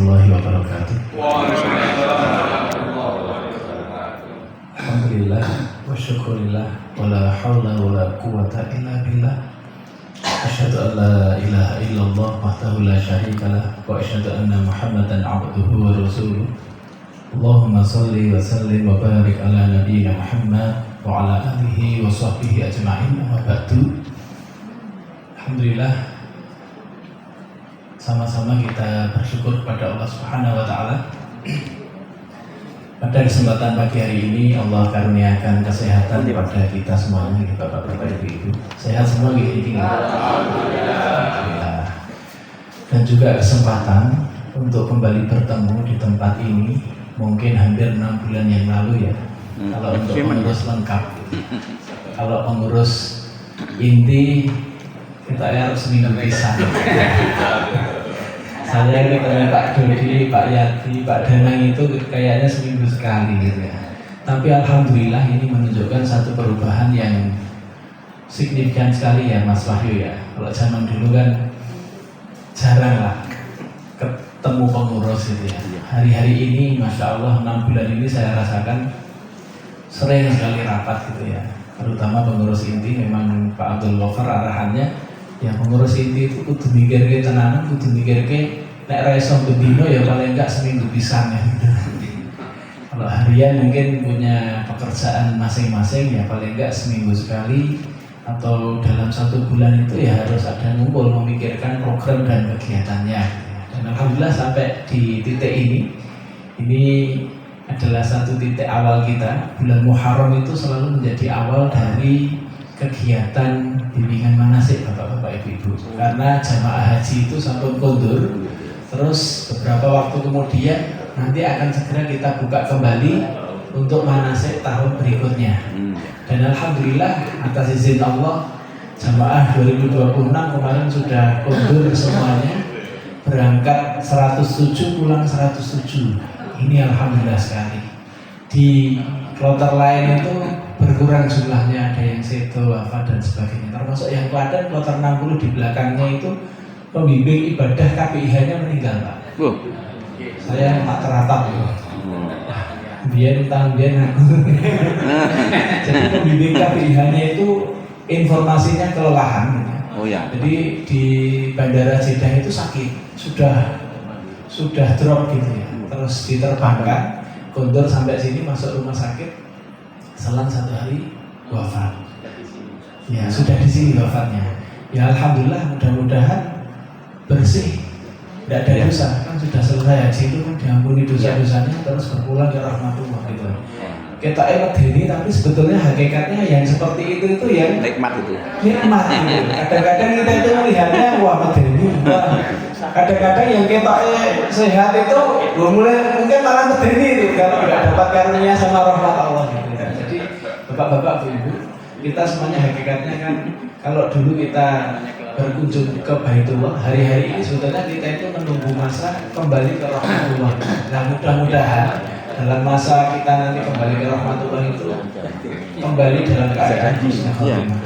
warahmatullahi wabarakatuh. Alhamdulillah wa syukurillah wa la hawla wa la quwata illa billah. Asyhadu an la ilaha illallah wahdahu la syarikalah wa asyhadu anna Muhammadan abduhu wa rasuluh. Allahumma salli wa sallim wa barik ala nabiyyina Muhammad wa ala alihi wa sahbihi ajma'in. Wa ba'du. Alhamdulillah, sama-sama kita bersyukur kepada Allah Subhanahu wa taala. Pada kesempatan pagi hari ini Allah karuniakan kesehatan kepada kita semuanya, Bapak-bapak, Ibu-ibu. Sehat semua gini. Alhamdulillah. Dan juga kesempatan untuk kembali bertemu di tempat ini. Mungkin hampir 6 bulan yang lalu ya. Kalau untuk pengurus lengkap, kalau pengurus inti kita harus seminggu pisah. Saya ketemu Pak Dodi, Pak Yati, Pak Danang itu kayaknya seminggu sekali gitu ya. Tapi alhamdulillah ini menunjukkan satu perubahan yang signifikan sekali ya Mas Wahyu ya. Kalau zaman dulu kan jarang lah ketemu pengurus gitu ya. Hari-hari ini Masya Allah 6 bulan ini saya rasakan sering sekali rapat gitu ya. Terutama pengurus inti memang Pak Abdul Ghaffar arahannya ya, pengurus inti itu kudu mikir ke tenanan, kudu mikir ke nek raiso bendino ya paling enggak seminggu pisan ya gitu. Kalau harian mungkin punya pekerjaan masing-masing ya paling enggak seminggu sekali atau dalam 1 bulan itu ya harus ada ngumpul memikirkan program dan kegiatannya. Dan alhamdulillah sampai di titik ini adalah satu titik awal kita. Bulan Muharram itu selalu menjadi awal dari kegiatan bimbingan manasik Bapak-bapak, Ibu-ibu. Karena jamaah haji itu sampun kondur, terus beberapa waktu kemudian nanti akan segera kita buka kembali untuk manasik tahun berikutnya. Dan alhamdulillah atas izin Allah, jamaah 2026 kemarin sudah kondur semuanya, berangkat 107 pulang 107. Ini alhamdulillah sekali. Di kloter lain itu berkurang jumlahnya, ada yang seto, wafat dan sebagainya. Termasuk yang Klaten kloter 60 di belakangnya itu pembimbing ibadah KPIH-nya meninggal, Pak. Saya tak teratap itu. Biar aku. Jadi pembimbing KPIH-nya itu informasinya kelelahan. Oh ya. Jadi di Bandara Jeddah itu sakit, sudah drop gitu ya. Terus diterbangkan, kondur sampai sini masuk rumah sakit, selang 1 hari wafat. Ya sudah di sini wafatnya. Ya alhamdulillah, mudah-mudahan bersih, tidak ada dosa. Kan sudah selesai haji itu kan diampuni dosa-dosanya, terus berpulang ke rahmatullah gitu. Kita medeni tapi sebetulnya hakikatnya yang seperti itu yang nikmat itu. Nikmat itu. Kadang-kadang kita itu melihatnya wah medeni. Kadang-kadang yang kita sehat itu mulai mungkin malah medeni itu kalau tidak dapat karunia sama rahmat Allah gitu. Jadi Bapak-bapak, Ibu, kita semuanya hakikatnya kan kalau dulu kita berkunjung ke Baitullah, hari-hari ini sebetulnya kita itu menunggu masa kembali ke rahmatullah. Nah mudah-mudahan dalam masa kita nanti kembali ke rahmatullah itu kembali dalam keadaan husnul khatimah.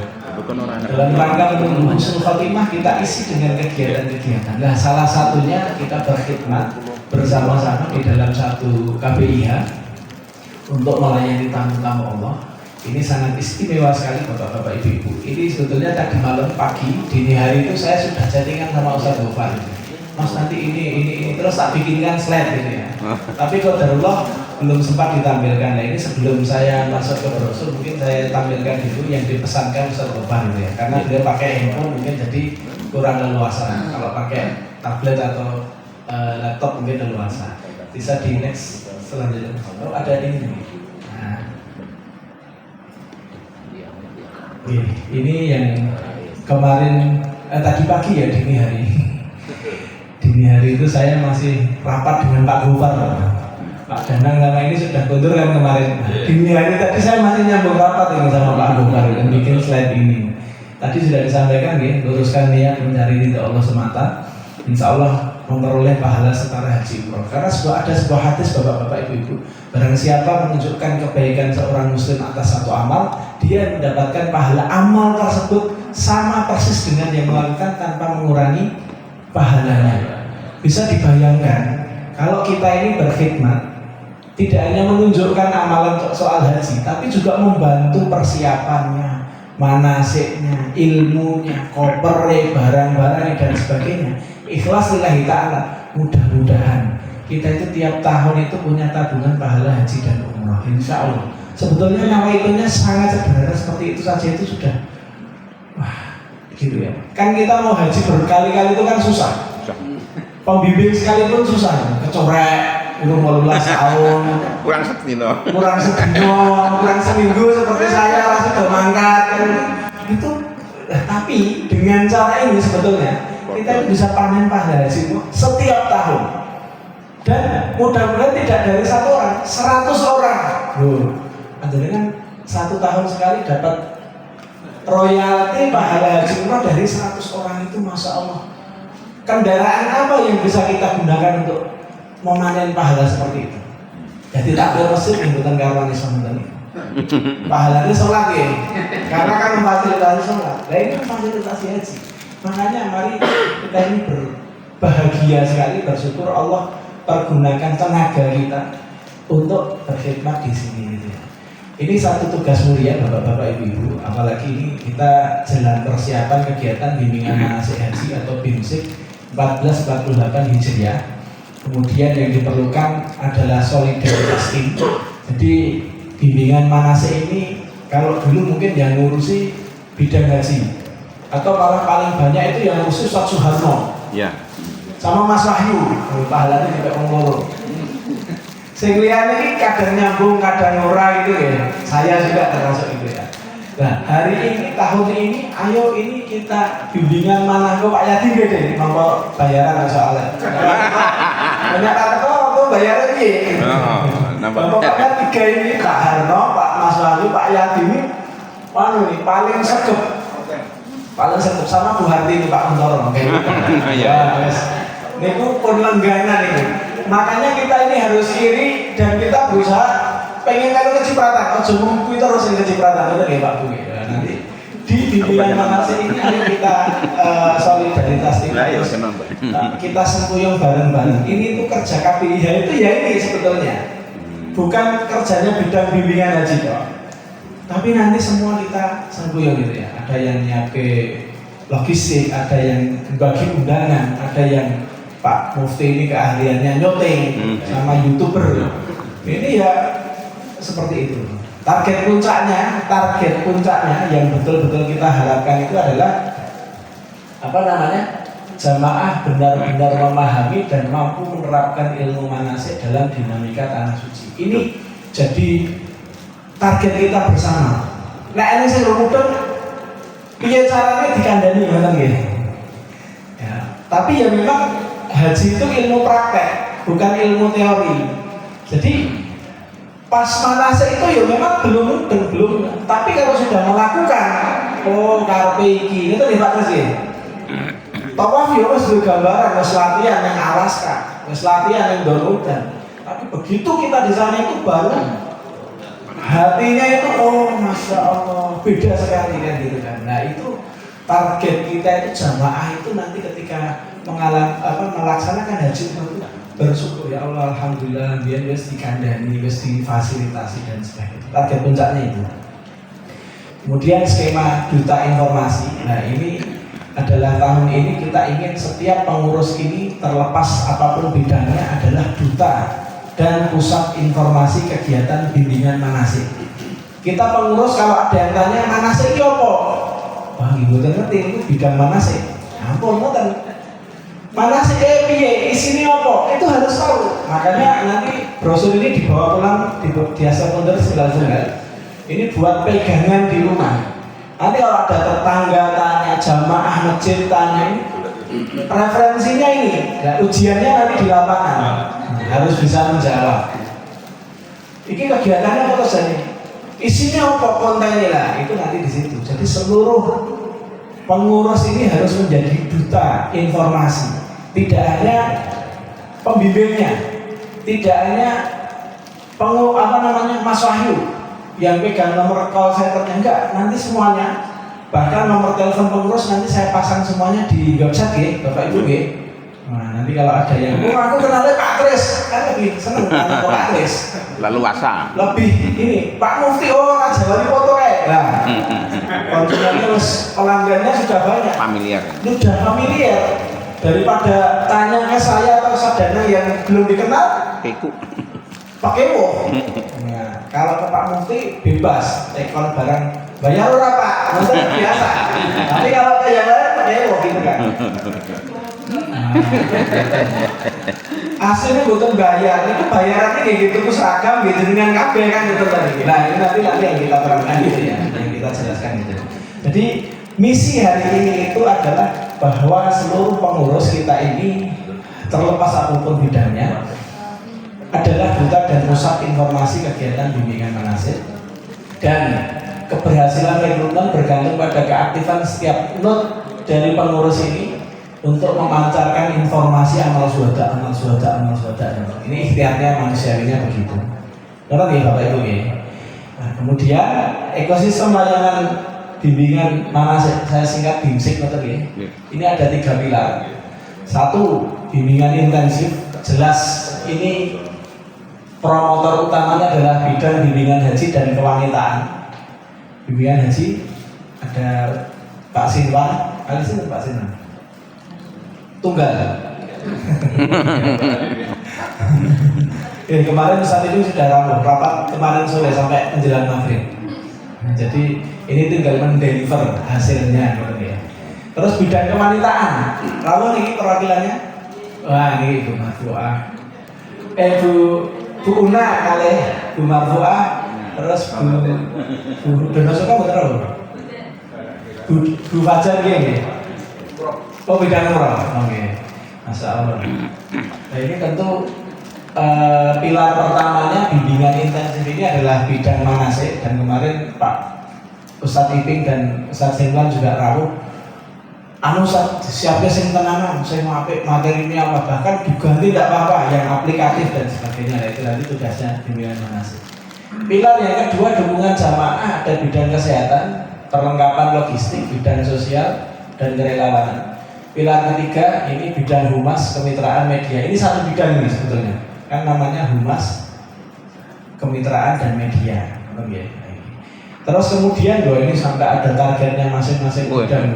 Dalam rangka menunggu husnul khatimah kita isi dengan kegiatan-kegiatan. Nah salah satunya kita berkhidmat bersama-sama di dalam satu KPIH untuk melayani tamu-tamu Allah. Ini sangat istimewa sekali Bapak-bapak, Ibu-ibu. Ini sebetulnya tadi malam pagi dini hari itu saya sudah chattingan sama Ustaz Ghaffar. Mas nanti ini terus tak bikinkan slide gitu ya. Tapi kalau darullah belum sempat ditampilkan. Nah ini sebelum saya masuk ke brosur mungkin saya tampilkan dulu yang dipesankan Ustaz Ghaffar gitu ya. Karena dia pakai handphone mungkin jadi kurang leluasa. Kalau pakai tablet atau laptop mungkin leluasa. Bisa di next selanjutnya. Oh ada ini. Nah, ini yang kemarin tadi pagi ya dini hari. Dini hari itu saya masih rapat dengan Pak Ghaffar. Pak Danang sama ini sudah kondur kan kemarin. Dini hari tadi saya masih nyambung rapat ini sama Pak Ghaffar dan bikin slide ini. Tadi sudah disampaikan ya, luruskan niat mencari ridha Allah semata. Insya Allah memperoleh pahala setara haji umroh. Karena ada sebuah hadis Bapak-bapak, Ibu-ibu, barang siapa menunjukkan kebaikan seorang muslim atas satu amal, dia mendapatkan pahala amal tersebut sama persis dengan yang melakukan tanpa mengurangi pahalanya. Bisa dibayangkan kalau kita ini berkhidmat, tidak hanya menunjukkan amalan soal haji, tapi juga membantu persiapannya, manasiknya, ilmunya, kopernya, barang-barangnya dan sebagainya. Ikhlas lillahi ta'ala. Mudah-mudahan kita itu tiap tahun itu punya tabungan pahala haji dan umrah, insya Allah. Sebetulnya nawaitunya sangat sederhana, seperti itu saja itu sudah wah gitu ya. Kan kita mau haji berkali-kali itu kan susah. Pembimbing sekalipun susah, kecorek, umur 15 tahun, kurang sedino, kurang seminggu seperti saya sudah mangkat kan. Itu tapi dengan cara ini sebetulnya kita bisa panen pahala haji setiap tahun. Dan mudah-mudahan tidak dari 1 orang, 100 orang. Jadi kan 1 tahun sekali dapat royalti pahala haji umrah dari 100 orang itu, masya Allah. Kendaraan apa yang bisa kita gunakan untuk memanen pahala seperti itu? Jadi takbir masjid yang bukan karuan Islam ini. Pahalanya sholat ya, karena kan memfasilitasi sholat. Nah ini memfasilitasi haji. Makanya mari kita ini berbahagia sekali, bersyukur Allah pergunakan tenaga kita untuk berkhidmat di sini gitu ya. Ini satu tugas mulia Bapak-bapak Ibu-ibu, apalagi ini kita jelang persiapan kegiatan bimbingan manasik haji atau BIMSIK 1448 Hijriah. Kemudian yang diperlukan adalah solidaritas tim. Jadi bimbingan manasik ini kalau dulu mungkin yang ngurusi bidang haji, atau malah paling banyak itu yang ngurusi Ustaz Suharno. Ya. Sama Mas Wahyu, pahalanya juga ngomong. Saya lihat ini kadang nyambung, kadang ora gitu ya. Saya juga termasuk itu ya. Nah hari ini, tahun ini, ayo ini kita bimbingan mana kok Pak Yadi gede, nomor bayaran soalnya. Banyak kata waktu bayaran ini. Pokoknya 3 ini, Pak Harno, Pak Mas Wahyu, Pak Yadi ini, nih paling segep. Paling segep sama Bu Harti ini Pak Untoro. Ini pun langganan ini. Makanya kita ini harus iri dan kita berusaha pengen kalau kecipratan, ujung itu harus kecipratan itu ya Pak Bu. Nanti di bimbingan manasik ini kita solidaritas ini, kita sempuyung bareng-bareng. Ini tuh kerja KPIH itu ya ini sebetulnya, bukan kerjanya bidang bimbingan haji kok. Tapi nanti semua kita sempuyung gitu ya. Ada yang nyiapin logistik, ada yang bagi undangan, ada yang Pak Mufti ini keahliannya nyoting sama YouTuber. Ini ya seperti itu. Target puncaknya yang betul-betul kita harapkan itu adalah apa namanya? Jamaah benar-benar memahami dan mampu menerapkan ilmu manasik dalam dinamika tanah suci. Ini jadi target kita bersama. Nah ini saya rumuskan, piye caranya dikandani ngoten nggih. Ya, tapi ya memang haji itu ilmu praktek, bukan ilmu teori. Jadi pas manasik itu ya memang belum. Tapi kalau sudah melakukan, oh karepe iki, itu nih Pak Kris. Tawaf ya wis gambaran, wis latihan yang Alaska, wis latihan yang Dorudan. Tapi begitu kita di sana itu baru hatinya itu, oh masya Allah, beda sekali kan gitu kan. Nah itu target kita itu jamaah itu nanti ketika melaksanakan haji itu bersyukur ya Allah, alhamdulillah biar wis dikandani, wis difasilitasi dan sebagainya. Target puncaknya itu. Kemudian skema duta informasi. Nah ini adalah tahun ini kita ingin setiap pengurus ini terlepas apapun bidangnya adalah duta dan pusat informasi kegiatan bimbingan manasik. Kita pengurus kalau ada yang tanya manasik itu apa? Wah, ibu ngerti itu bidang manasik. Ampun, ngoten. Manasik piye? Isinya apa? Itu harus tahu. Makanya nanti brosur ini dibawa pulang di sekunder langsung kan. Ini buat pegangan di rumah. Nanti kalau ada tetangga tanya, jamaah masjid tanya, ini referensinya ini. Nah, ujiannya nanti di lapangan. Harus bisa menjawab. Ini kegiatannya apa saja? Isinya apa kontennya lah? Itu nanti di situ. Jadi seluruh pengurus ini harus menjadi duta informasi. Tidak hanya pembimbingnya, tidak hanya Mas Wahyu yang pegang nomor call centernya, enggak. Nanti semuanya, bahkan nomor telepon pengurus nanti saya pasang semuanya di website ya, Bapak Ibu ya. Nah, nanti kalau ada yang, aku kenalnya Pak Kris, kan lebih seneng kan orang tulis. Lalu asa. Lebih ini Pak Mufti orang Jawa di foto kayak. Nah, konsumennya terus pelanggannya sudah banyak. Familiar. Sudah familiar. Daripada tanya ke saya atau Sadana yang belum dikenal, Keku. pakai wo. Nah, kalau ke Pak Mufti bebas, tekon barang bayar ora Pak, maksudnya biasa. Tapi kalau ke yang lain pakai wo gitu kan. Aslinya bukan bayar, itu bayarannya kayak gitu tuh seragam gitu dengan kabel kan gitu tadi. Nah ini nanti yang kita terangkan gitu ya, yang kita jelaskan gitu. Jadi misi hari ini itu adalah bahwa seluruh pengurus kita ini terlepas apapun bidangnya adalah duta dan pusat informasi kegiatan bimbingan manasik, dan keberhasilan rekrutmen bergantung pada keaktifan setiap not dari pengurus ini untuk memancarkan informasi amal suhada. Ini ikhtiarnya manusiawinya begitu. Ngerti ya Bapak Ibu ya? Nah, kemudian ekosistem layanan bimbingan manasik, saya singkat BIMSIK ngerti ya? Ini ada 3 pilar. 1, bimbingan intensif, jelas ini promotor utamanya adalah bidang bimbingan haji dan kewanitaan. Bimbingan haji ada Pak Sinwan, Pak Sinwan tunggal. Ya, kemarin saat itu sudah rapat kemarin sore sampai menjelang maghrib. Nah, jadi ini tinggal mendeliver hasilnya gitu ya. Terus bidang kewanitaan, lalu ini perwakilannya, wah ini Bu Marfuah, Bu Una kali, Bu Marfuah, terus Bu Donosoka betul, Bu Fajar gini. Oh bidang umroh, oke, Masya Allah. Nah ini tentu pilar pertamanya bimbingan intensif ini adalah bidang manasik, dan kemarin Pak Ustadz Iping dan Ustadz Sinwan juga rawuh. Siapnya sing tenanan, saya mau materi ini apa, bahkan diganti tidak apa-apa, yang aplikatif dan sebagainya. Nah, itu nanti tugasnya bimbingan manasik. Pilar yang kedua dukungan jamaah dan bidang kesehatan, perlengkapan logistik, bidang sosial dan kerelawanan. Pilar ketiga ini bidang humas, kemitraan media. Ini satu bidang ini sebetulnya, kan namanya humas, kemitraan dan media. Terus kemudian ini sampai ada targetnya masing-masing bidang.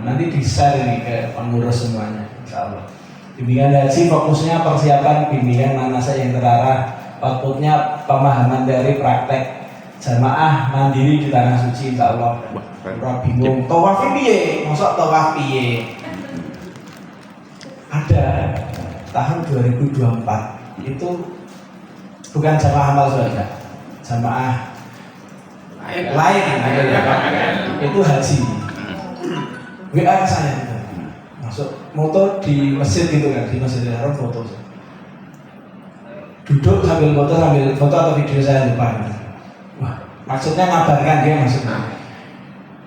Nanti di-share ini ke pengurus semuanya, insya Allah. Bimbingan haji fokusnya persiapan bimbingan manasik yang terarah, outputnya pemahaman dari praktek jamaah mandiri di tanah suci, insya Allah. Ora bingung, tawaf piye? Mosok tawaf piye? Ada tahun 2024 itu bukan jamaah amal suhada, jamaah lain itu haji. WA saya itu masuk motor di masjid gitu kan, di Masjidil Haram foto, duduk sambil foto atau video saya lupa. Wah, maksudnya ngabarkan dia maksudnya.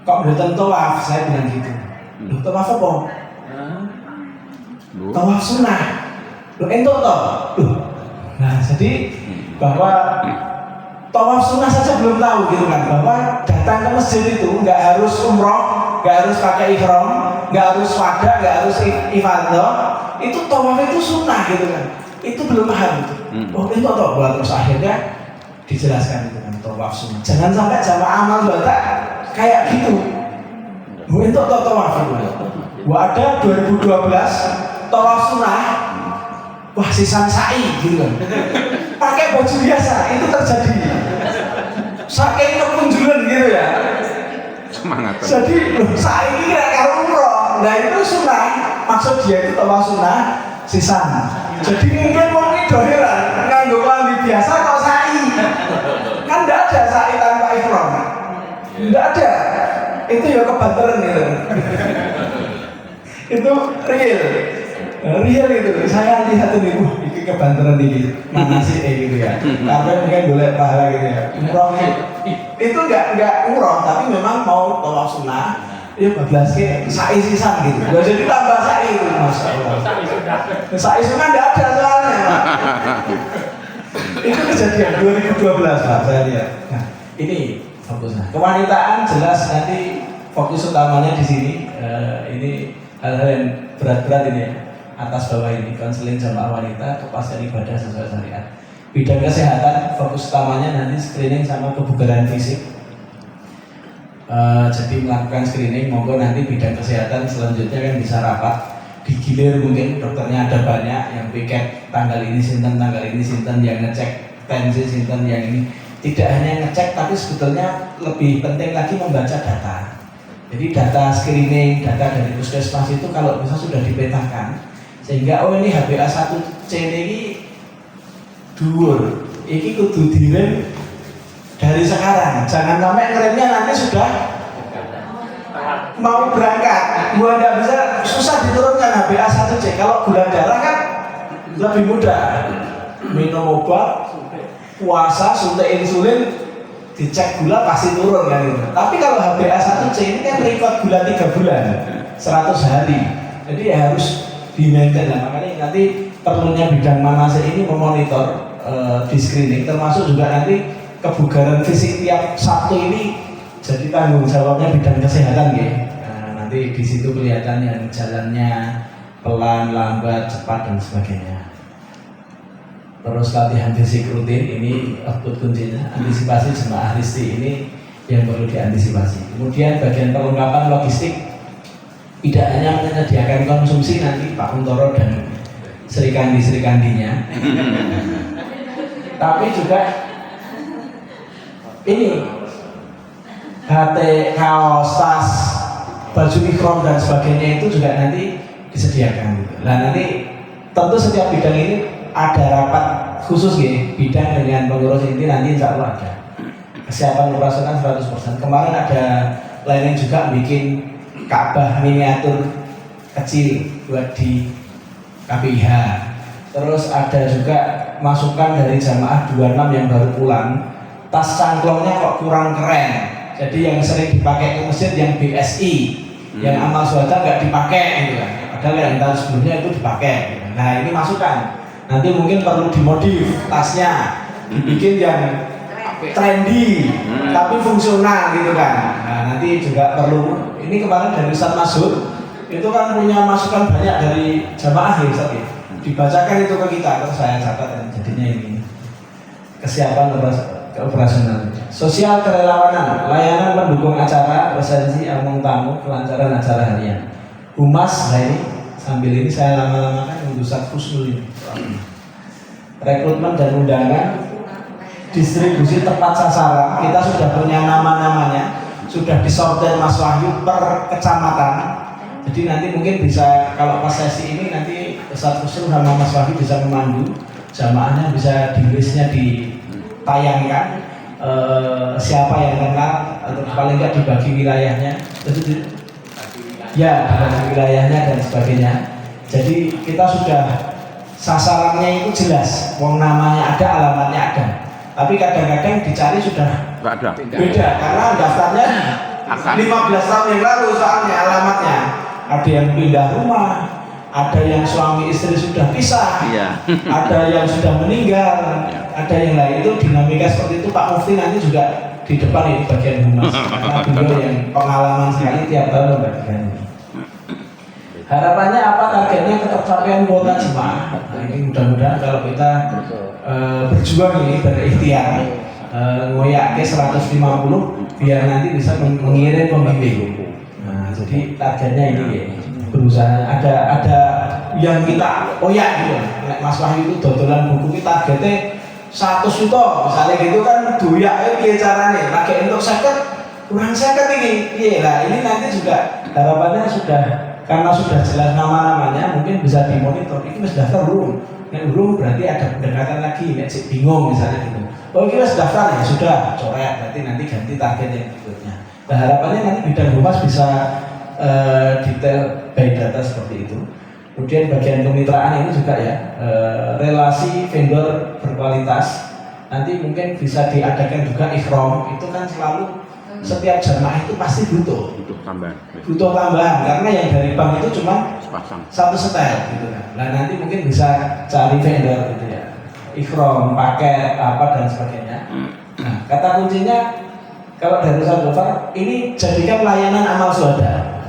Kok mboten tawaf, saya bilang gitu. Loh, tawaf apa? Tawaf sunnah. Loh, entuk toh? Loh. Nah, jadi bahwa tawaf sunnah saja belum tahu gitu kan, bahwa datang ke masjid itu nggak harus umroh, nggak harus pakai ihram, nggak harus wada, nggak harus ifadah. Itu tawaf itu sunnah gitu kan. Itu belum paham gitu. Oh, itu toh. Terus akhirnya dijelaskan itu kan, tawaf sunnah. Jangan sampai jamaah amal suhada kayak gitu. Itu tawaf itu. Ada 2012 tawaf sunnah, wah sisan sa'i gitu kan, pakai baju biasa, itu terjadi saking kemunjulan gitu ya, semangat. jadi sa'i ini kira karo umroh. Nah itu sunnah, maksud dia itu tawaf sunnah sisan. Jadi mungkin wong iki do heran, nganggo klambi biasa kok sa'i, kan ndak ada sa'i tanpa ihram, ndak ada. Itu ya kebanteran gitu. Itu real itu. Saya lihat ini, ini kebanteran ini mana sih gitu ya. Karena mungkin boleh pahala gitu ya. Umroh itu enggak umroh, tapi memang mau tawaf sunnah. Ya bablas ke sa'i sisan gitu. Jadi tambah sa'i itu, Masya Allah. Sa'i sunnah enggak ada soalnya. Itu kejadian 2012 Pak, saya lihat. Nah, ini fokusnya. Kewanitaan jelas nanti fokus utamanya di sini. Ini hal-hal yang berat-berat ini ya. atas bawah ini, konseling jamaah wanita, kepastian ibadah sesuai syariat. Bidang kesehatan fokus utamanya nanti screening sama kebugaran fisik. Jadi melakukan screening, monggo nanti bidang kesehatan selanjutnya kan bisa rapat, digilir mungkin dokternya ada banyak yang piket tanggal ini sinten, yang ngecek tensi sinten, yang ini tidak hanya ngecek tapi sebetulnya lebih penting lagi membaca data. Jadi data screening, data dari puskesmas itu kalau bisa sudah dipetakan sehingga oh ini HbA1c ini dhuwur, ini kudu direm dari sekarang, jangan sampai ngeremnya nanti sudah mau berangkat, gua nggak bisa, susah diturunkan HbA1c. Kalau gula darah kan lebih mudah, minum obat, puasa, suntik insulin, dicek gula pasti turun kan itu. Tapi kalau HbA1c ini kan record gula 3 bulan, 100 hari, jadi ya harus di-maintain. Nah, makanya nanti perlunya bidang manase ini memonitor di screening, termasuk juga nanti kebugaran fisik tiap Sabtu ini jadi tanggung jawabnya bidang kesehatan ya. Nah, nanti di situ kelihatan yang jalannya pelan, lambat, cepat dan sebagainya. Terus latihan fisik rutin ini output kuncinya, antisipasi jemaah risti ini yang perlu diantisipasi. Kemudian bagian perlengkapan logistik tidak hanya menyediakan konsumsi nanti Pak Untoro dan serikandi-serikandinya, tapi juga ini HT, kaos, tas, baju ikram dan sebagainya itu juga nanti disediakan. Nah nanti tentu setiap bidang ini ada rapat khusus ya, bidang dengan pengurus inti nanti insya Allah ada. Kesiapan operasional 100%. Kemarin ada planning juga bikin Ka'bah miniatur kecil buat di KPIH. Terus ada juga masukan dari jamaah 26 yang baru pulang, tas cangklongnya kok kurang keren. Jadi yang sering dipakai ke masjid yang BSI, yang amal swasta nggak dipakai gitu kan. Padahal yang tahun sebelumnya itu dipakai. Gitu. Nah ini masukan. Nanti mungkin perlu dimodif tasnya, dibikin yang trendy tapi fungsional gitu kan. Nah nanti juga perlu. Ini kemarin dari Ustaz Masud itu kan punya masukan banyak dari jamaah ya Ustaz ya. Dibacakan itu ke kita, terus saya catat jadinya ini kesiapan operasional. Sosial kerelawanan, layanan pendukung acara, presensi, among tamu, kelancaran acara harian. Humas, nah ini sambil ini saya lama-lamakan untuk Ustaz Husnul ini. Rekrutmen dan undangan, distribusi tepat sasaran, kita sudah punya nama-namanya, sudah disortir Mas Wahyu per kecamatan. Jadi nanti mungkin bisa kalau pas sesi ini nanti Ustaz Husnul sama Mas Wahyu bisa memandu, jamaahnya bisa di listnya ditayangkan siapa yang kenal atau paling nggak dibagi wilayahnya, ya dibagi wilayahnya dan sebagainya. Jadi kita sudah sasarannya itu jelas, wong namanya ada, alamatnya ada. Tapi kadang-kadang dicari sudah beda karena daftarnya 15 tahun yang lalu soalnya alamatnya. Ada yang pindah rumah, ada yang suami istri sudah pisah, ada yang sudah meninggal, ada yang lain. Itu dinamika seperti itu Pak Mufti nanti juga di depan ini bagian humas karena beliau yang pengalaman sekali tiap tahun membagikan ini. Harapannya apa, targetnya ketercapaian kuota jemaah. Nah, ini mudah-mudahan kalau kita berjuang ini berikhtiar ngoyak ke 150 biar nanti bisa mengirim pembimbing. Nah, jadi targetnya ini ya, berusaha ada yang kita oyak gitu. Mas Wahyu itu dodolan buku kita targetnya 100 juta misalnya gitu kan, doyak piye carane lagi untuk 50 kurang 50 ini. Iya lah, ini nanti juga harapannya sudah karena sudah jelas nama-namanya mungkin bisa dimonitor. Ini sudah daftar belum? Nek belum berarti ada pendekatan lagi. Nek bingung misalnya gitu. Oh ini sudah daftar ya sudah, coret. Berarti nanti ganti target yang berikutnya. Nah harapannya nanti bidang humas bisa detail by data seperti itu. Kemudian bagian kemitraan ini juga ya, relasi vendor berkualitas. Nanti mungkin bisa diadakan juga ikhram. Itu kan selalu setiap jamaah itu pasti butuh tambahan karena yang dari bank itu cuma satu setel gitu kan. Nah nanti mungkin bisa cari vendor gitu ya, ikhram, paket apa dan sebagainya. Nah kata kuncinya kalau dari Ustaz Gofar ini jadikan layanan amal swadha.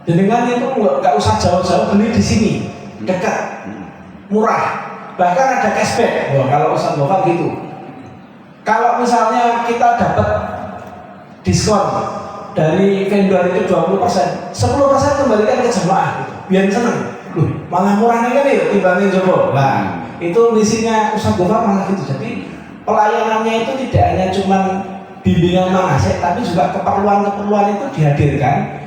Dengan itu nggak usah jauh-jauh beli di sini, dekat, murah, bahkan ada cashback. Wah, kalau Ustadz Gofar gitu. Kalau misalnya kita dapat diskon dari vendor itu 20%, 10% kembalikan ke jemaah gitu. Biar seneng. Loh, malah murah nih kan ya dibanding Joko. Nah, itu misinya Ustadz Gofar malah gitu. Jadi pelayanannya itu tidak hanya cuma bimbingan manasik, tapi juga keperluan-keperluan itu dihadirkan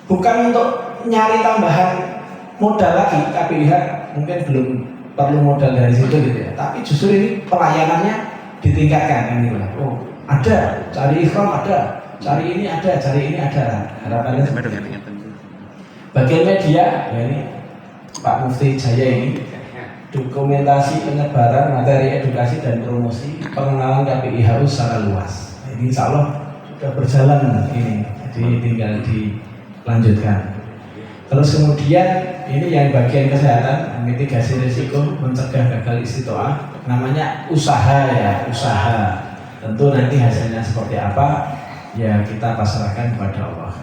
bukan untuk nyari tambahan modal lagi. KPIH mungkin belum perlu modal dari situ gitu ya, tapi justru ini pelayanannya ditingkatkan kan gitu. Oh, ada, cari ikhram ada, cari ini ada, cari ini ada. Harapannya bagian media ya ini Pak Mufti Jaya ini dokumentasi penyebaran materi edukasi dan promosi pengenalan KPIH secara luas. Nah, ini insya Allah sudah berjalan ini, jadi tinggal dilanjutkan. Terus kemudian ini yang bagian kesehatan, mitigasi risiko, mencegah gagal istiqoah, namanya usaha ya, usaha. Tentu nanti hasilnya seperti apa, ya kita pasrahkan kepada Allah.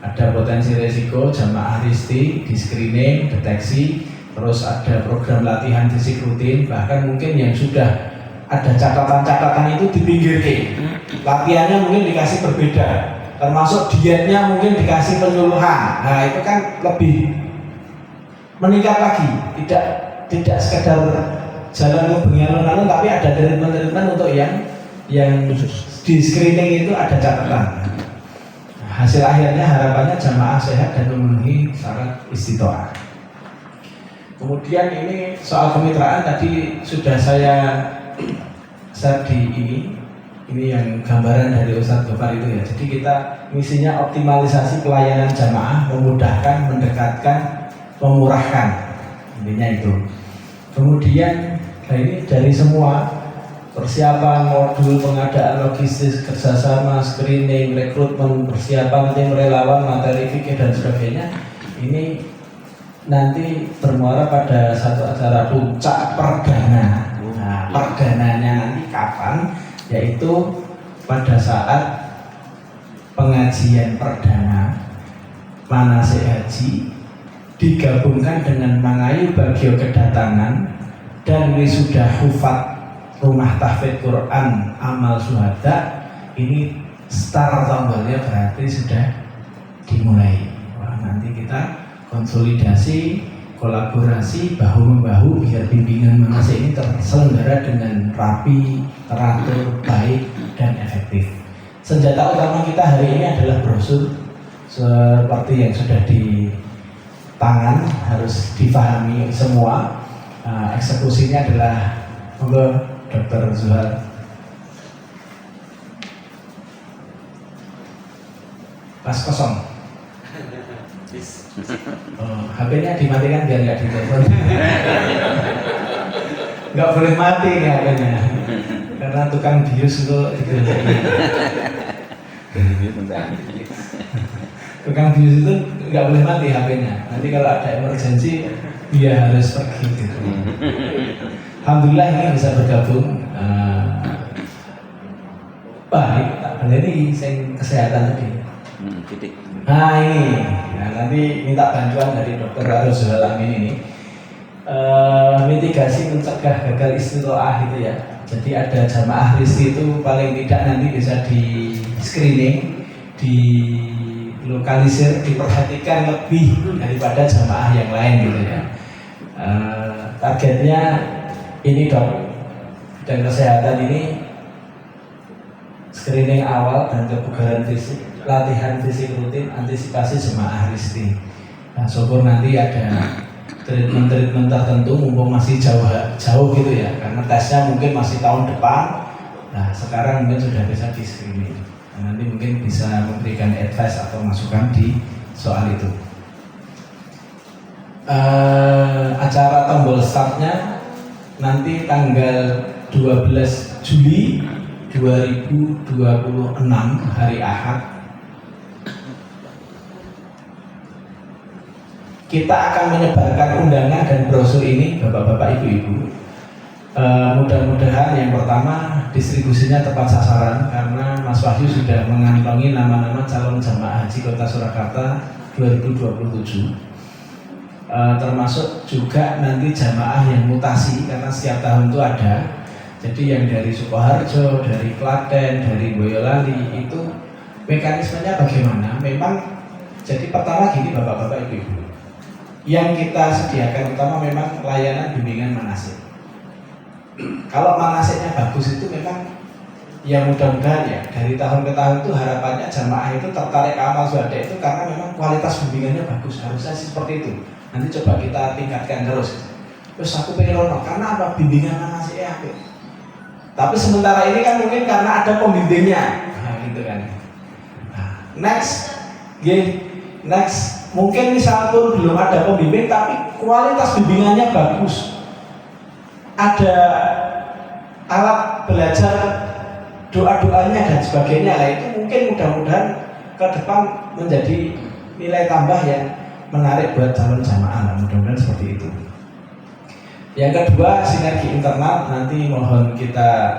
Ada potensi risiko, jamaah risti, di screening, deteksi. Terus ada program latihan fisik rutin, bahkan mungkin yang sudah ada catatan-catatan itu dipinggirkan. Latihannya mungkin dikasih berbeda, termasuk dietnya mungkin dikasih penyuluhan. Nah itu kan lebih meningkat lagi, tidak sekedar jalan ke bengi alun-alun, tapi ada treatment untuk yang di screening itu ada catatan. Nah, hasil akhirnya harapannya jamaah sehat dan memenuhi syarat istiqoah. Kemudian ini soal kemitraan tadi sudah saya share di ini yang gambaran dari Ustadz Gofar itu ya. Jadi kita misinya optimalisasi pelayanan jamaah, memudahkan, mendekatkan, memurahkan, intinya itu. Kemudian nah ini dari semua persiapan modul, pengadaan logistik, kerjasama, screening, rekrutmen, persiapan tim relawan, materi fikih dan sebagainya, ini nanti bermuara pada satu acara puncak perdana. Nah, perdananya nanti kapan? Yaitu pada saat pengajian perdana manasik haji digabungkan dengan mangayu bagio kedatangan dan wisuda hufat rumah tahfidz Quran amal syuhada. Ini start tombolnya berarti sudah dimulai. Wah, nanti kita konsolidasi, kolaborasi, bahu-membahu biar bimbingan manasik ini terselenggara dengan rapi, teratur, baik, dan efektif. Senjata utama kita hari ini adalah brosur seperti yang sudah di tangan, harus difahami semua. Eksekusinya adalah monggo Dr. Zuhal. Pas kosong. HP-nya dimatikan biar nggak ditelepon. Nggak boleh mati nih HP-nya, karena tukang bius itu tukang bius itu nggak boleh mati HP-nya. Nanti kalau ada emergensi dia harus pergi gitu. Alhamdulillah ini bisa bergabung. Baik, tak boleh nih kesehatan tadi. Nah ini, nah, nanti minta bantuan dari Dr. Arus Zuhalamin ini. Mitigasi mencegah gagal istiqoah itu ya. Jadi ada jamaah risti itu paling tidak nanti bisa di screening, di lokalisir, diperhatikan lebih daripada jamaah yang lain gitu ya. Targetnya ini dok, dan kesehatan ini screening awal dan kebugaran fisik, latihan fisik rutin, antisipasi jemaah risti. Nah, syukur nanti ada treatment tertentu mumpung masih jauh gitu ya, karena tesnya mungkin masih tahun depan. Nah, sekarang mungkin sudah bisa di screening. Nah, nanti mungkin bisa memberikan advice atau masukan di soal itu. Acara tombol startnya nanti tanggal 12 Juli 2026 hari Ahad. Kita akan menyebarkan undangan dan brosur ini Bapak-bapak, Ibu-ibu. Mudah-mudahan yang pertama distribusinya tepat sasaran, karena Mas Wahyu sudah mengantongi nama-nama calon jamaah haji Kota Surakarta 2027. termasuk juga nanti jamaah yang mutasi karena setiap tahun itu ada. Jadi yang dari Sukoharjo, dari Klaten, dari Boyolali itu mekanismenya bagaimana? Memang jadi pertama gini bapak-bapak ibu-ibu, yang kita sediakan utama memang layanan bimbingan manasik. Kalau manasiknya bagus itu memang ya mudah-mudahan ya dari tahun ke tahun itu harapannya jamaah itu tertarik ke amal suhada itu karena memang kualitas bimbingannya bagus, harusnya seperti itu. Nanti coba kita tingkatkan terus. Terus aku pengen lono karena apa bimbingan manasiknya apik. Tapi sementara ini kan mungkin karena ada pembimbingnya, nah, gitu kan. Nah, next mungkin misal pun belum ada pembimbing tapi kualitas bimbingannya bagus. Ada alat belajar doa-doanya dan sebagainya lah, itu mungkin mudah-mudahan ke depan menjadi nilai tambah yang menarik buat calon jamaah lah, mudah-mudahan seperti itu. Yang kedua, sinergi internal, nanti mohon kita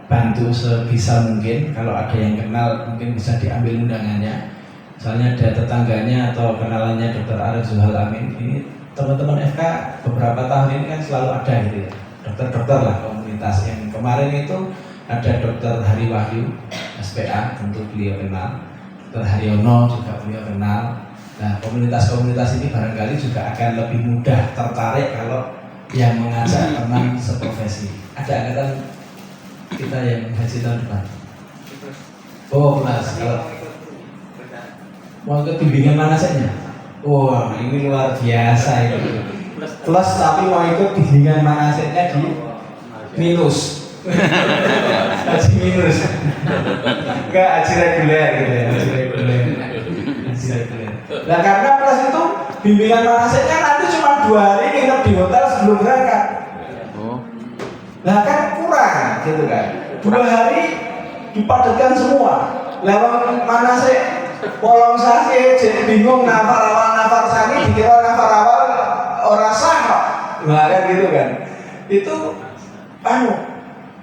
bantu sebisa mungkin. Kalau ada yang kenal mungkin bisa diambil undangannya, misalnya ada tetangganya atau kenalannya Dr. Arif Zuhal Amin. Ini teman-teman FK beberapa tahun ini kan selalu ada gitu ya, dokter-dokter lah komunitas. Yang kemarin itu ada Dr. Hari Wahyu SPA, tentu beliau kenal. Dr. Haryono juga beliau kenal. Nah, komunitas-komunitas ini barangkali juga akan lebih mudah tertarik kalau yang mengajak teman seprofesi. Ada angkatan kita yang haji tahun depan. Oh, kelas. Kalau mau ikut bimbingan mana saja? Wah, ini luar biasa itu. Plus tapi mau ikut bimbingan mana saja di minus. Haji minus. Enggak haji reguler gitu ya, haji reguler. Nah, karena plus itu bimbingan manasiknya nanti cuma 2 hari nginep di hotel sebelum berangkat. Nah kan kurang gitu kan. 2 hari dipadatkan semua. Lewat manasik polong sasi jadi bingung nafar awal sani dikira nafar awal orang sah. Nah kan gitu kan. Itu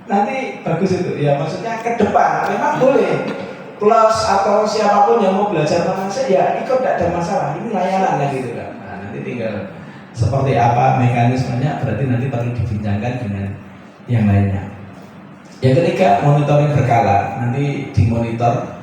nanti bagus itu ya, maksudnya ke depan memang boleh plus atau siapapun yang mau belajar manasik ya ikut, tidak ada masalah, ini layanannya gitu kan. Nah nanti tinggal seperti apa mekanismenya berarti nanti perlu dibincangkan dengan yang lainnya. Yang ketiga, monitoring berkala, nanti dimonitor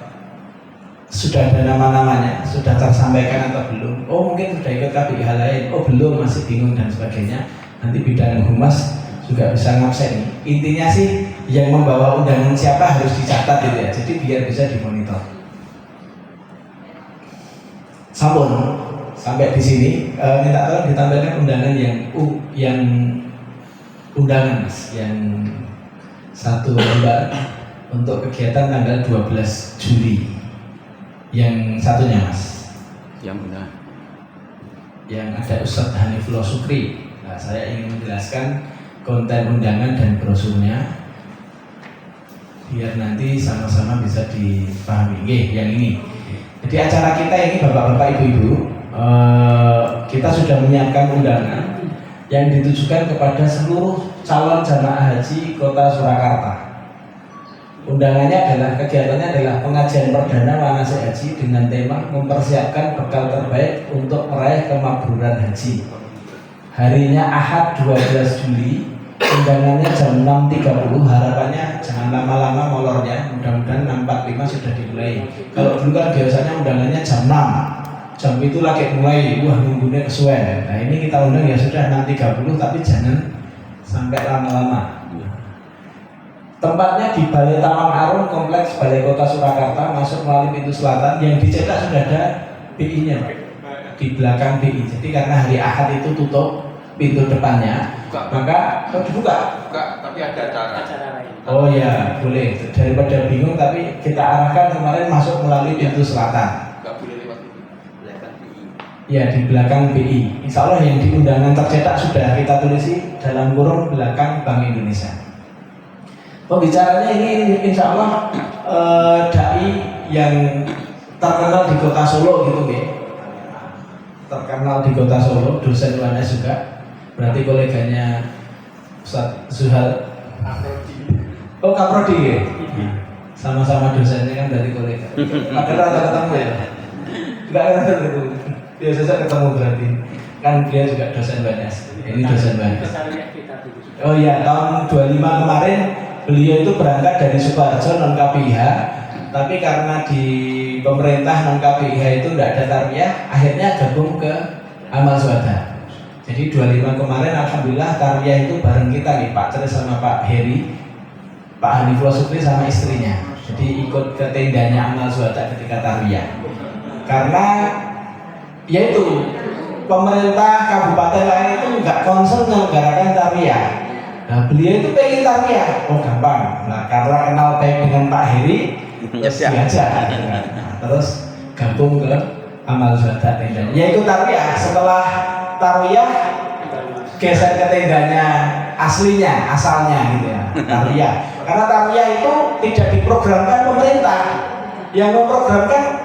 sudah ada nama-namanya, sudah tersampaikan atau belum. Oh mungkin sudah ikut KBIH lain, oh belum, masih bingung dan sebagainya. Nanti bidang humas juga bisa ngabsen. Intinya sih yang membawa undangan siapa harus dicatat gitu ya, jadi biar bisa dimonitor. Sampun sampai di sini, minta tolong ditampilkan undangan yang undangan mas, yang 1 lembar untuk kegiatan tanggal 12 Juli. Yang satunya mas, yang benar, yang ada Ustadz Hanifullah Sukri. Nah, saya ingin menjelaskan konten undangan dan brosurnya biar nanti sama-sama bisa dipahami. Yang ini. Jadi acara kita ini bapak-bapak ibu-ibu, kita sudah menyiapkan undangan yang ditujukan kepada seluruh calon jamaah haji Kota Surakarta. Undangannya adalah, kegiatannya adalah pengajian perdana manasik haji dengan tema mempersiapkan bekal terbaik untuk meraih kemakburan haji. Harinya Ahad 12 Juli, undangannya jam 6.30, harapannya jangan lama-lama molornya, mudah-mudahan 6.45 sudah dimulai. Kalau dulu kan biasanya undangannya jam 6, jam itu lagi mulai, wah nunggunya kesuwen. Nah ini kita undang ya sudah 6.30, tapi jangan sampai lama-lama. Tempatnya di Balai Taman Arum, Kompleks Balai Kota Surakarta, masuk melalui pintu selatan. Yang dicetak sudah ada BI-nya di belakang BI. Jadi karena hari Ahad itu tutup pintu depannya, maka dibuka. Tapi ada acara lain. Oh ya, boleh. Daripada bingung, tapi kita arahkan kemarin masuk melalui pintu selatan. Enggak boleh lewat itu. Belakang BI. Ya, di belakang BI. Insya Allah yang di undangan tercetak sudah kita tulisi dalam kurung belakang Bank Indonesia. Pembicaranya ini insya Allah dai yang terkenal di Kota Solo gitu ya. Terkenal di Kota Solo, dosen UNS juga. Berarti koleganya Ustadz Zuhal. Oh Kaprodi ya. Sama-sama dosennya kan dari kolega. Padahal ada ketemu ya. Enggak ketemu. Biasa saja ketemu berarti. kan beliau juga dosen BNS. Ini dosen BNS. Syariah kita dulu. Oh iya, tahun 25 kemarin beliau itu berangkat dari Sukoharjo non KPIH, tapi karena di pemerintah non KPIH itu tidak ada tarbiyah, akhirnya gabung ke Amal Suhada. Jadi 25 kemarin alhamdulillah tarbiyah itu bareng kita nih, Pak Tris sama Pak Heri, Pak Hanifullah Sukri sama istrinya. Jadi ikut ke tendanya Amal Suhada ketika tarbiyah. Karena yaitu pemerintah kabupaten lain itu nggak concern menyelenggarakan tarbiyah. Nah beliau itu pengen tarbiyah, oh gampang. Nah karena kenal baik dengan Pak Heri, diajak. Nah, terus gabung ke Amal Suhada tendanya. Ya ikut tarbiyah. Setelah tarbiyah geser ke tendanya aslinya, asalnya gitu ya. Tarbiyah. Karena tarbiyah itu tidak diprogramkan pemerintah, yang memprogramkan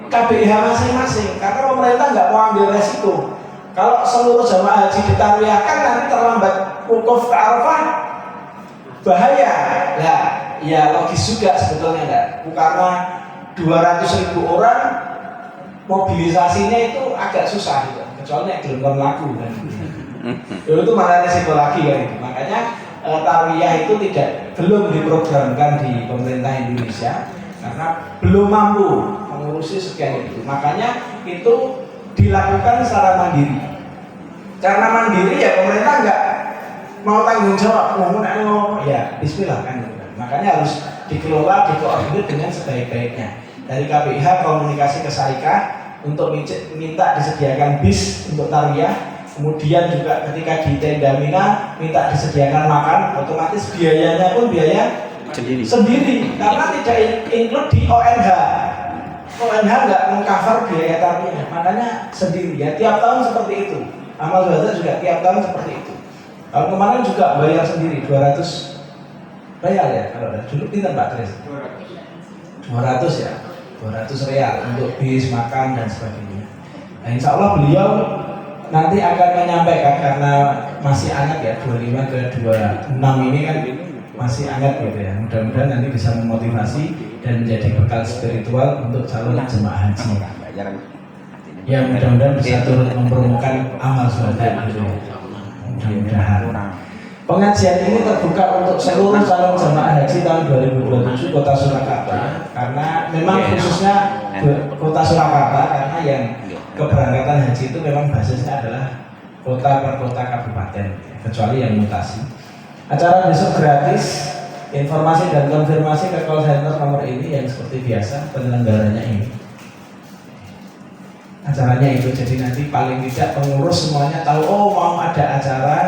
KBIH masing-masing, karena pemerintah nggak mau ambil resiko. Kalau seluruh jamaah haji ditarbiyahkan nanti terlambat wukuf ke Arafah, bahaya. Nah, ya logis juga sebetulnya enggak. Karena 200.000 orang mobilisasinya itu agak susah gitu. Kecuali yang belum laku kan. Itu malah resiko lagi kan itu. Makanya tarbiyah itu belum diprogramkan di pemerintah Indonesia karena belum mampu mengurusi sekian itu. Makanya itu dilakukan secara mandiri. Karena mandiri ya pemerintah nggak mau tanggung jawab, ya bismillah kan. Makanya harus dikelola, dikoordinir dengan sebaik-baiknya. Dari KPIH komunikasi ke Syarikat untuk minta disediakan bis untuk tarbiyah. Kemudian juga ketika di tenda Mina minta disediakan makan, otomatis biayanya pun biaya sendiri karena tidak include di ONH. ONH nggak mengcover biaya tarbiyah, makanya sendiri ya. Tiap tahun seperti itu. Amal Suhada juga tiap tahun seperti itu. Tahun kemarin juga bayar sendiri 200 real ya, kalau dulu pinter Pak Tris. 200 ya, 200 real untuk bis, makan dan sebagainya. Nah, insya Allah beliau nanti akan menyampaikan karena masih hangat ya 25 ke 26 ini kan masih hangat gitu ya. Mudah-mudahan nanti bisa memotivasi dan menjadi bekal spiritual untuk calon jemaah haji. Ya mudah-mudahan bisa turut mempromokan Amal Suhada gitu. Mudah-mudahan. Pengajian ini terbuka untuk seluruh calon jemaah haji tahun 2027 Kota Surakarta karena memang khususnya Kota Surakarta karena yang keberangkatan haji itu memang basisnya adalah kota per kota kabupaten kecuali yang mutasi. Acara besok gratis, informasi dan konfirmasi ke call center nomor ini yang seperti biasa penyelenggaranya ini. Acaranya itu jadi nanti paling tidak pengurus semuanya tahu mau ada acara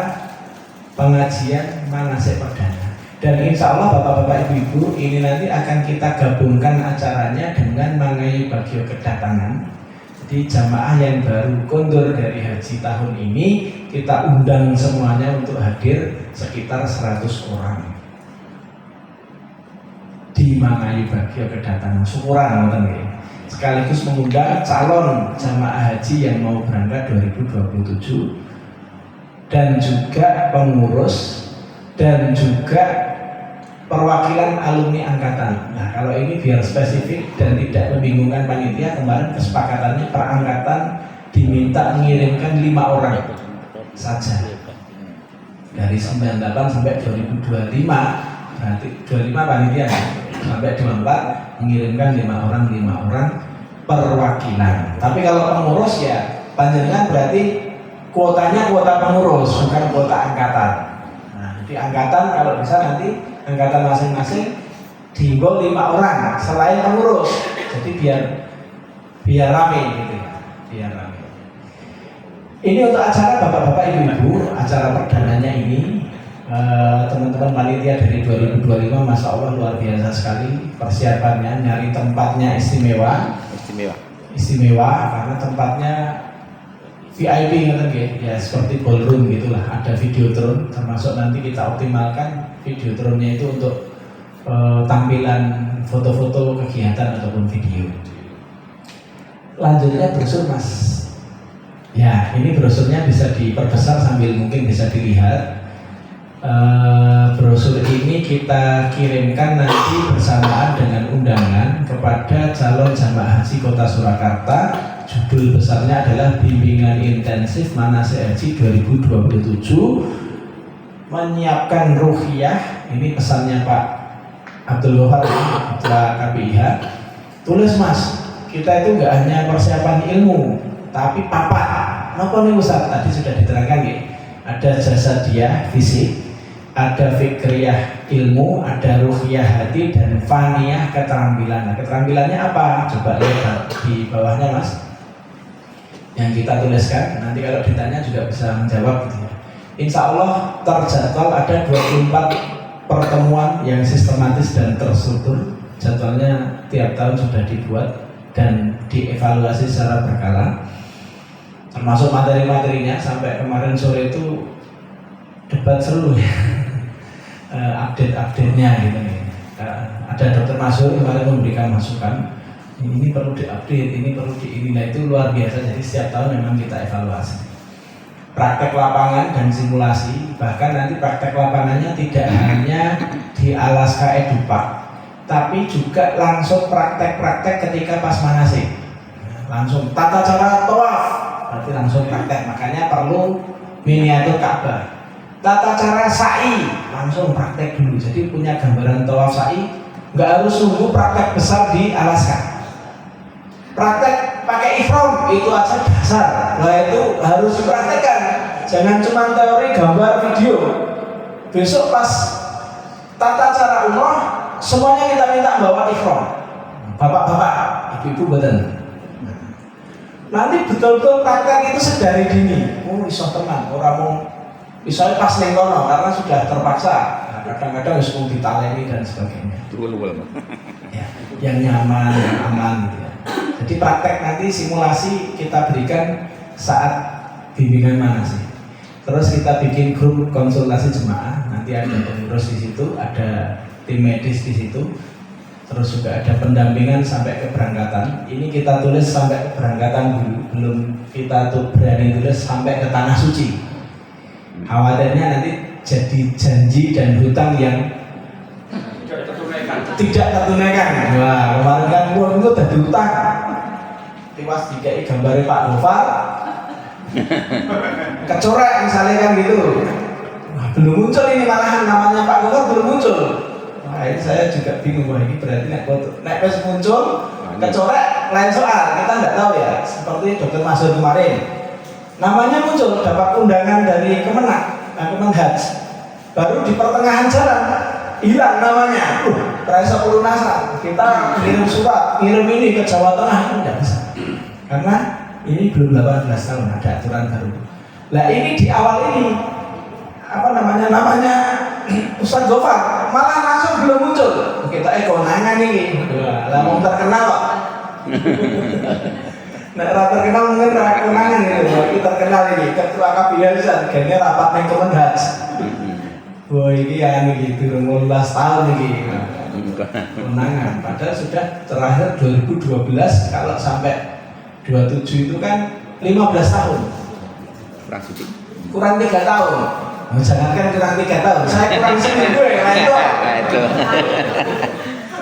pengajian manasik perdana. Dan insya Allah bapak-bapak ibu-ibu ini nanti akan kita gabungkan acaranya dengan mangayu bagio kedatangan. Jadi jamaah yang baru kondur dari haji tahun ini kita undang semuanya untuk hadir sekitar 100 orang di mangayu bagio kedatangan syukuran sekaligus mengundang calon jamaah haji yang mau berangkat 2027 dan juga pengurus dan juga perwakilan alumni angkatan. Nah kalau ini biar spesifik dan tidak membingungkan panitia, kemarin kesepakatannya per angkatan diminta mengirimkan 5 orang saja dari 98 sampai 2025, berarti 25 panitia sampai 24 mengirimkan 5 orang perwakilan. Tapi kalau pengurus ya panjenengan berarti kuotanya kuota pengurus bukan kuota angkatan. Nah di angkatan kalau bisa nanti angkatan masing-masing dihimbau 5 orang selain pengurus, jadi biar rame gitu ya, biar rame. Ini untuk acara bapak-bapak ibu-ibu, acara perdananya ini teman-teman panitia dari 2025, masya Allah luar biasa sekali persiapannya, nyari tempatnya istimewa karena tempatnya VIP ya seperti ballroom gitulah, ada videotron, termasuk nanti kita optimalkan videotronnya itu untuk tampilan foto-foto kegiatan ataupun video. Lanjutnya brosur mas, ya ini brosurnya bisa diperbesar sambil mungkin bisa dilihat. Brosur ini kita kirimkan nanti bersamaan dengan undangan kepada calon jamaah haji Kota Surakarta judul besarnya adalah Bimbingan Intensif Manasik Haji 2027 menyiapkan ruhiyah. Ini pesannya Pak Abdul Ghafar, Ketua KPIH. Tulis Mas, kita itu nggak hanya persiapan ilmu, tapi papat. Napa nih Ustaz? Tadi sudah diterangkan ya. Ada jasadiah fisik, ada fikriyah ilmu, ada ruhiyah hati, dan faniyah keterampilan. Nah, keterampilannya apa? Coba lihat di bawahnya Mas, yang kita tuliskan. Nanti kalau ditanya juga bisa menjawab gitu ya. Insya Allah terjadwal ada 24 pertemuan yang sistematis dan terstruktur. Jadwalnya tiap tahun sudah dibuat dan dievaluasi secara berkala, termasuk materi-materinya. Sampai kemarin sore itu debat seru ya. Update-update-nya gitu nih. Ada Dr. Masyur kemarin memberikan masukan, ini perlu diupdate, ini perlu ini. Nah itu luar biasa. Jadi setiap tahun memang kita evaluasi. Praktek lapangan dan simulasi, bahkan nanti praktek lapangannya tidak hanya di Alaska Edupark, tapi juga langsung praktek-praktek ketika pas manasik. Langsung tata cara tawaf, berarti langsung praktek. Makanya perlu miniatur Ka'bah. Tata cara sa'i, langsung praktek dulu. Jadi punya gambaran tawaf sa'i, nggak harus nunggu praktek besar di Alaska. Praktek pakai ihram itu aja dasar. Nah itu harus dipraktekkan. Jangan cuma teori, gambar, video. Besok pas tata cara umroh, semuanya kita minta bawa ihram. Bapak-bapak, ibu-ibu badan. Nanti betul-betul praktek itu sedari dini. Oh, iso tenang, orang mau misalnya pas neng kono karena sudah terpaksa. Nah, kadang-kadang harus mau ditaleni dan sebagainya. Ya, yang nyaman, yang aman gitu ya. Jadi praktek nanti simulasi kita berikan saat bimbingan manasik. Terus kita bikin grup konsultasi jemaah. Nanti ada pengurus di situ, ada tim medis di situ. Terus juga ada pendampingan sampai keberangkatan. Ini kita tulis sampai keberangkatan dulu, belum kita tuh berani tulis sampai ke tanah suci. Khawatirnya nanti jadi janji dan hutang yang tidak tertunaikan. Wah, kemarin kan itu tadi hutang. Tiwas dikai gambarnya Pak Ghafar, kecorek misalnya kan gitu. Wah, belum muncul ini, malahan namanya Pak Ghafar belum muncul. Wah, ini saya juga bingung. Wah, ini berarti nek pas muncul kecorek lain soal, kita nggak tahu ya. Seperti Dr. Masyur kemarin, namanya muncul dapat undangan dari Kemenhaj, baru di pertengahan jalan hilang namanya. Terasa pelunasan, kita kirim surat, kirim ini ke Jawa Tengah, itu tidak bisa karena ini belum 18 tahun, ada aturan baru. Nah ini di awal ini namanya Ustaz Ghafar malah langsung belum muncul. Kita konangan ini, mau terkenal kok. Nah, terkenal mungkin konangan gitu. Kita terkenal ini Ketua KPIH, kayaknya rapat yang Kemenhaj. Wah ini ya gitu, 15 tahun ini konangan. Padahal sudah terakhir 2012, kalau sampai 27 itu kan 15 tahun. Kurang 3 tahun. Jangankan kurang 3 tahun, saya kurang seminggu ya itu.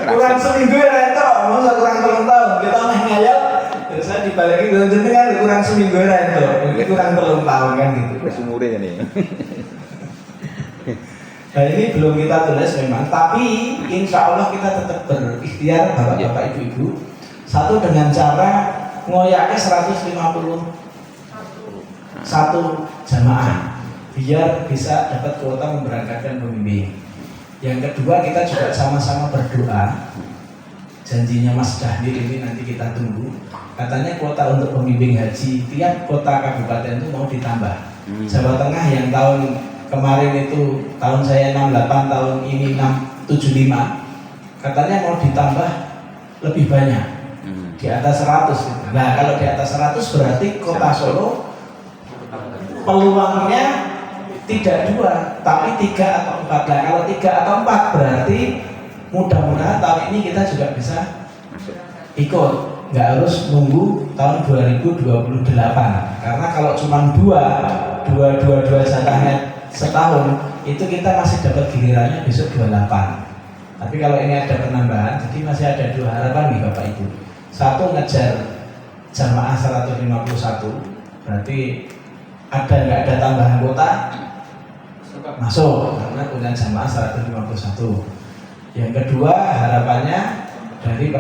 Kurang seminggu ya itu, masa kurang 3 tahun. Kita mah ngayal, terus saya dibalikin dengan kan kurang seminggu ya itu. Kurang 3 tahun kan gitu. Umurnya nih. Nah ini belum kita tulis memang, tapi insya Allah kita tetap berikhtiar bapak-bapak ibu-ibu. Satu dengan cara ngoyaknya 151 jamaah biar bisa dapat kuota memberangkatkan pembimbing. Yang kedua, kita juga sama-sama berdoa. Janjinya Mas Dahdir ini nanti kita tunggu. Katanya kuota untuk pembimbing haji tiap kota kabupaten itu mau ditambah. Jawa Tengah yang tahun kemarin itu, tahun saya 68, tahun ini 75, katanya mau ditambah lebih banyak, di atas 100 gitu. Nah kalau di atas 100 berarti kota Solo peluangnya tidak 2 tapi 3 atau 4. Nah kalau 3 atau 4 berarti mudah-mudahan tahun ini kita juga bisa ikut, nggak harus nunggu tahun 2028. Karena kalau cuma dua jatahnya setahun, itu kita masih dapat gilirannya besok 28. Tapi kalau ini ada penambahan, jadi masih ada 2 harapan nih Bapak Ibu. Satu, ngejar jamaah 151, berarti nggak ada tambahan kota masuk karena punya jamaah 151. Yang kedua, harapannya dari